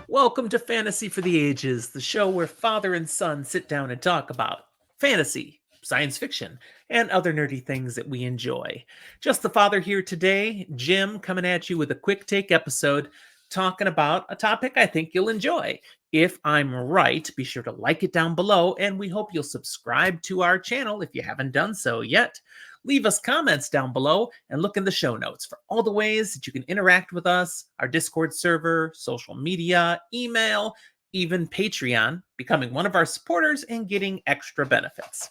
Welcome to Fantasy for the Ages, the show where father and son sit down and talk about fantasy, science fiction, and other nerdy things that we enjoy. Just the father here today, Jim, coming at you with a quick take episode talking about a topic I think you'll enjoy. If I'm right, be sure to like it down below, and we hope you'll subscribe to our channel if you haven't done so yet. Leave us comments down below and look in the show notes for all the ways that you can interact with us, our Discord server, social media, email, even Patreon, becoming one of our supporters and getting extra benefits.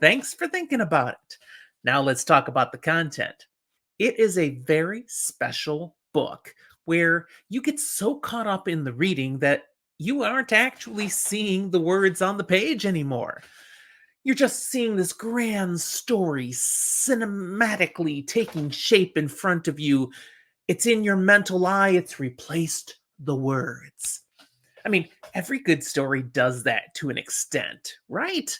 Thanks for thinking about it. Now let's talk about the content. It is a very special book where you get so caught up in the reading that you aren't actually seeing the words on the page anymore. You're just seeing this grand story cinematically taking shape in front of you. It's in your mental eye, it's replaced the words. I mean, every good story does that to an extent, right?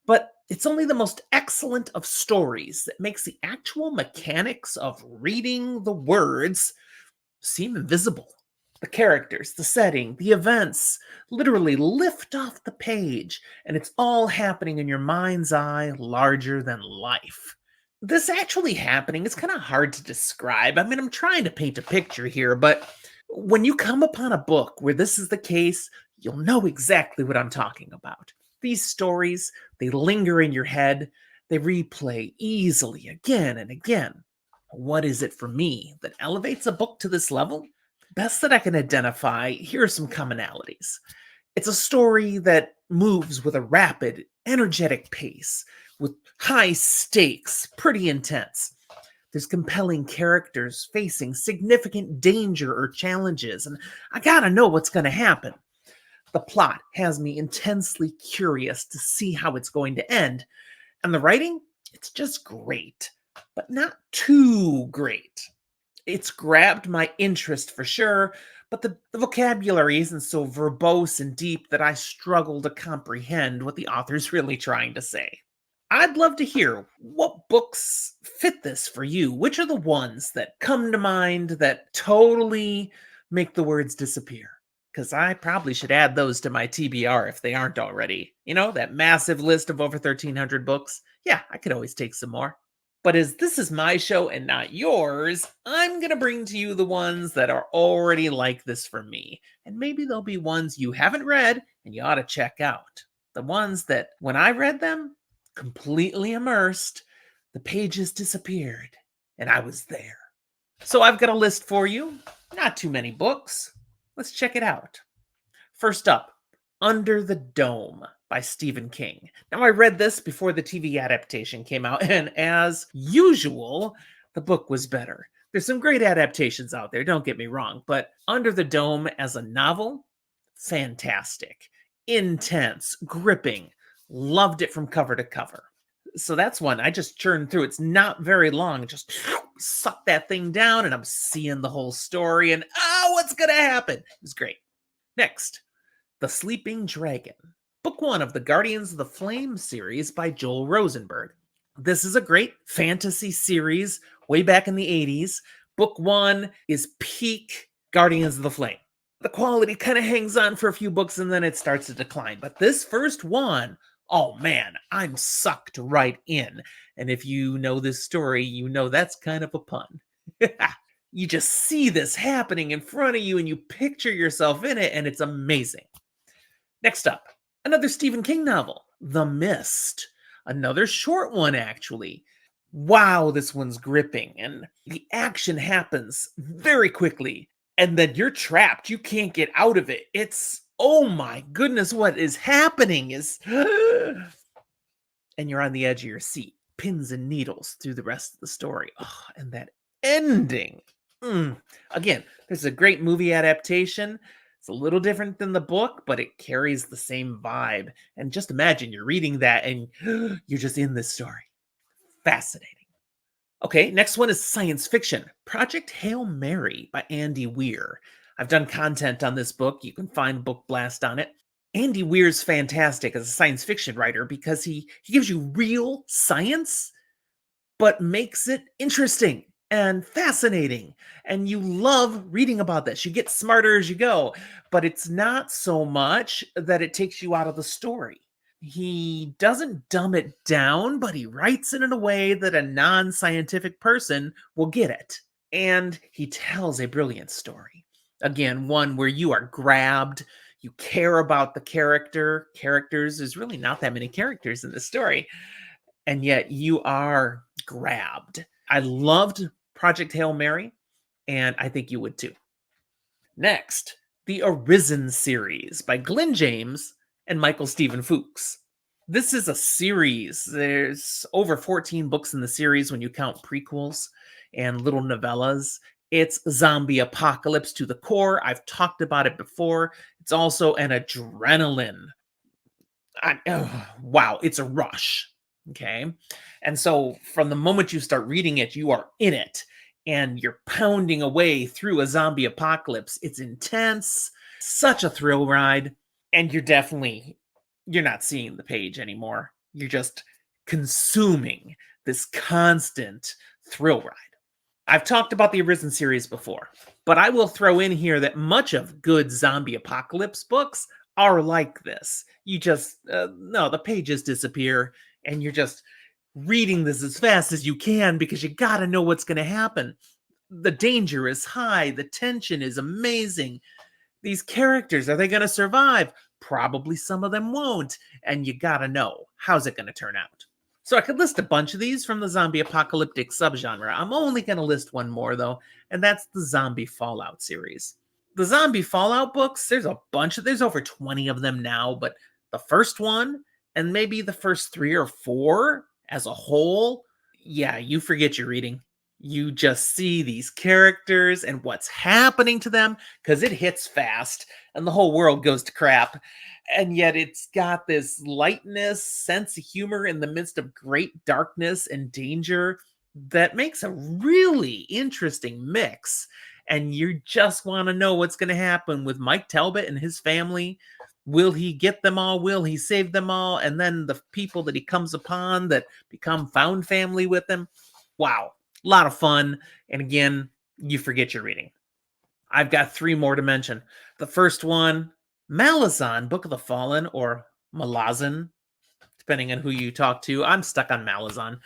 But it's only the most excellent of stories that makes the actual mechanics of reading the words seem invisible. The characters, the setting, the events literally lift off the page, and it's all happening in your mind's eye, larger than life. This actually happening is kind of hard to describe. I mean, I'm trying to paint a picture here, but when you come upon a book where this is the case, you'll know exactly what I'm talking about. These stories, they linger in your head, they replay easily again and again. What is it for me that elevates a book to this level? Best that I can identify, here are some commonalities. It's a story that moves with a rapid, energetic pace, with high stakes, pretty intense. There's compelling characters facing significant danger or challenges, and I gotta know what's gonna happen. The plot has me intensely curious to see how it's going to end, and the writing, it's just great, but not too great. It's grabbed my interest for sure, but the vocabulary isn't so verbose and deep that I struggle to comprehend what the author's really trying to say. I'd love to hear what books fit this for you. Which are the ones that come to mind that totally make the words disappear? Because I probably should add those to my TBR if they aren't already. You know, that massive list of over 1,300 books. Yeah, I could always take some more. But as this is my show and not yours, I'm going to bring to you the ones that are already like this for me. And maybe there'll be ones you haven't read and you ought to check out. The ones that, when I read them, completely immersed, the pages disappeared and I was there. So I've got a list for you. Not too many books. Let's check it out. First up, Under the Dome by Stephen King. Now, I read this before the TV adaptation came out, and as usual, the book was better. There's some great adaptations out there, don't get me wrong, but Under the Dome as a novel, fantastic, intense, gripping, loved it from cover to cover. So that's one I just churned through. It's not very long, just suck that thing down, and I'm seeing the whole story, and what's gonna happen? It's great. Next, The Sleeping Dragon, book one of the Guardians of the Flame series by Joel Rosenberg. This is a great fantasy series way back in the 80s. Book one is peak Guardians of the Flame. The quality kind of hangs on for a few books and then it starts to decline. But this first one, oh man, I'm sucked right in. And if you know this story, you know that's kind of a pun. You just see this happening in front of you and you picture yourself in it, and it's amazing. Next up, another Stephen King novel, The Mist. Another short one, actually. Wow, this one's gripping, and the action happens very quickly, and then you're trapped. You can't get out of it. It's, oh my goodness, what is happening is... and you're on the edge of your seat, pins and needles through the rest of the story. Oh, and that ending. Again, there's a great movie adaptation. It's a little different than the book, but it carries the same vibe. And just imagine you're reading that and you're just in this story. Fascinating. Okay, next one is science fiction. Project Hail Mary by Andy Weir. I've done content on this book. You can find Book Blast on it. Andy Weir's fantastic as a science fiction writer because he gives you real science, but makes it interesting. and fascinating. And you love reading about this. You get smarter as you go, but it's not so much that it takes you out of the story. He doesn't dumb it down, but he writes it in a way that a non scientific person will get it. And he tells a brilliant story. Again, one where you are grabbed, you care about the characters. There's really not that many characters in this story, and yet you are grabbed. I loved Project Hail Mary, and I think you would too. Next, the Arisen series by Glenn James and Michael Stephen Fuchs. This is a series. There's over 14 books in the series when you count prequels and little novellas. It's zombie apocalypse to the core. I've talked about it before. It's also an adrenaline. Wow, it's a rush. Okay. And so from the moment you start reading it, you are in it and you're pounding away through a zombie apocalypse. It's intense, such a thrill ride. And you're not seeing the page anymore. You're just consuming this constant thrill ride. I've talked about the Arisen series before, but I will throw in here that much of good zombie apocalypse books are like this. You just, no, the pages disappear and you're just reading this as fast as you can because you got to know what's going to happen. The danger is high. The tension is amazing. These characters, are they going to survive? Probably some of them won't. And you got to know, how's it going to turn out? So I could list a bunch of these from the zombie apocalyptic subgenre. I'm only going to list one more, though, and that's the Zombie Fallout series. The Zombie Fallout books, there's over 20 of them now, but the first one, and maybe the first 3 or 4 as a whole, yeah, you forget your reading. You just see these characters and what's happening to them because it hits fast and the whole world goes to crap. And yet it's got this lightness, sense of humor in the midst of great darkness and danger that makes a really interesting mix. And you just want to know what's going to happen with Mike Talbot and his family. Will he get them all? Will he save them all? And then the people that he comes upon that become found family with him. Wow. A lot of fun. And again, you forget your reading. I've got 3 more to mention. The first one, Malazan, Book of the Fallen, or Malazan, depending on who you talk to. I'm stuck on Malazan.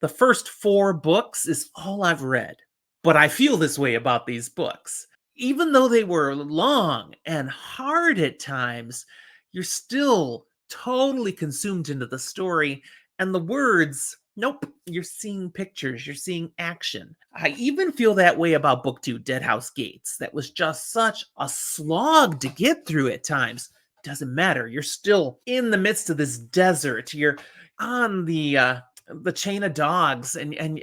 The first 4 books is all I've read, but I feel this way about these books. Even though they were long and hard at times, you're still totally consumed into the story, and the words, nope, you're seeing pictures, you're seeing action. I even feel that way about book 2, Dead House Gates. That was just such a slog to get through at times. Doesn't matter. You're still in the midst of this desert. You're on the chain of dogs, and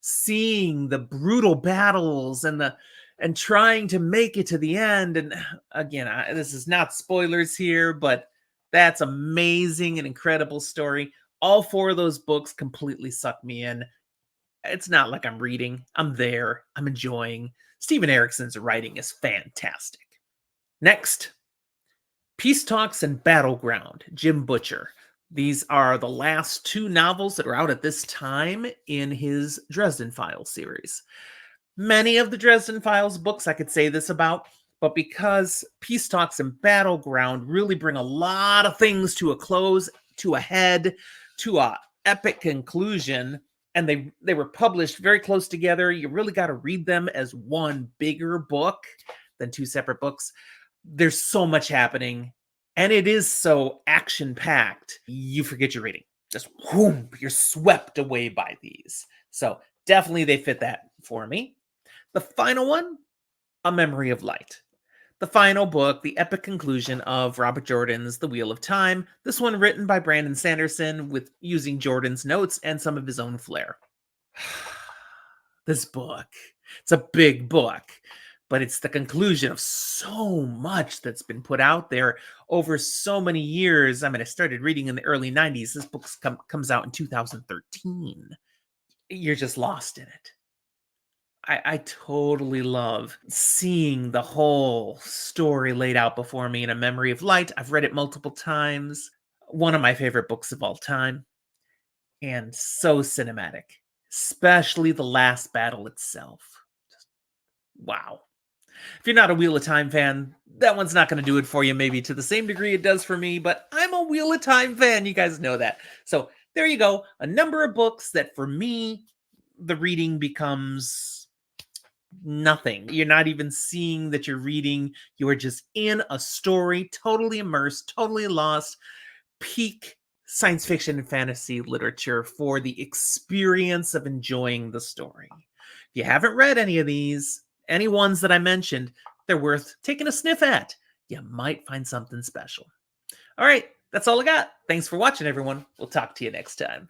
seeing the brutal battles and trying to make it to the end. And again, this is not spoilers here, but that's amazing and incredible story. All 4 of those books completely sucked me in. It's not like I'm reading. I'm there. I'm enjoying. Steven Erickson's writing is fantastic. Next, Peace Talks and Battleground, Jim Butcher. These are the last 2 novels that are out at this time in his Dresden Files series. Many of the Dresden Files books I could say this about, but because Peace Talks and Battleground really bring a lot of things to a close, to a head, to a epic conclusion, and they were published very close together, you really got to read them as one bigger book than 2 separate books. There's so much happening, and it is so action-packed, you forget your reading. Just whoom, you're swept away by these. So definitely they fit that for me. The final one, A Memory of Light. The final book, the epic conclusion of Robert Jordan's The Wheel of Time. This one written by Brandon Sanderson with using Jordan's notes and some of his own flair. This book, it's a big book, but it's the conclusion of so much that's been put out there over so many years. I mean, I started reading in the early 90s. This book comes out in 2013. You're just lost in it. I totally love seeing the whole story laid out before me in A Memory of Light. I've read it multiple times. One of my favorite books of all time. And so cinematic. especially the last battle itself. Wow. If you're not a Wheel of Time fan, that one's not going to do it for you, maybe to the same degree it does for me, but I'm a Wheel of Time fan. You guys know that. So there you go. A number of books that for me, the reading becomes nothing. You're not even seeing that you're reading. You are just in a story, totally immersed, totally lost. Peak science fiction and fantasy literature for the experience of enjoying the story. If you haven't read any of these, any ones that I mentioned, they're worth taking a sniff at. You might find something special. All right, that's all I got. Thanks for watching, everyone. We'll talk to you next time.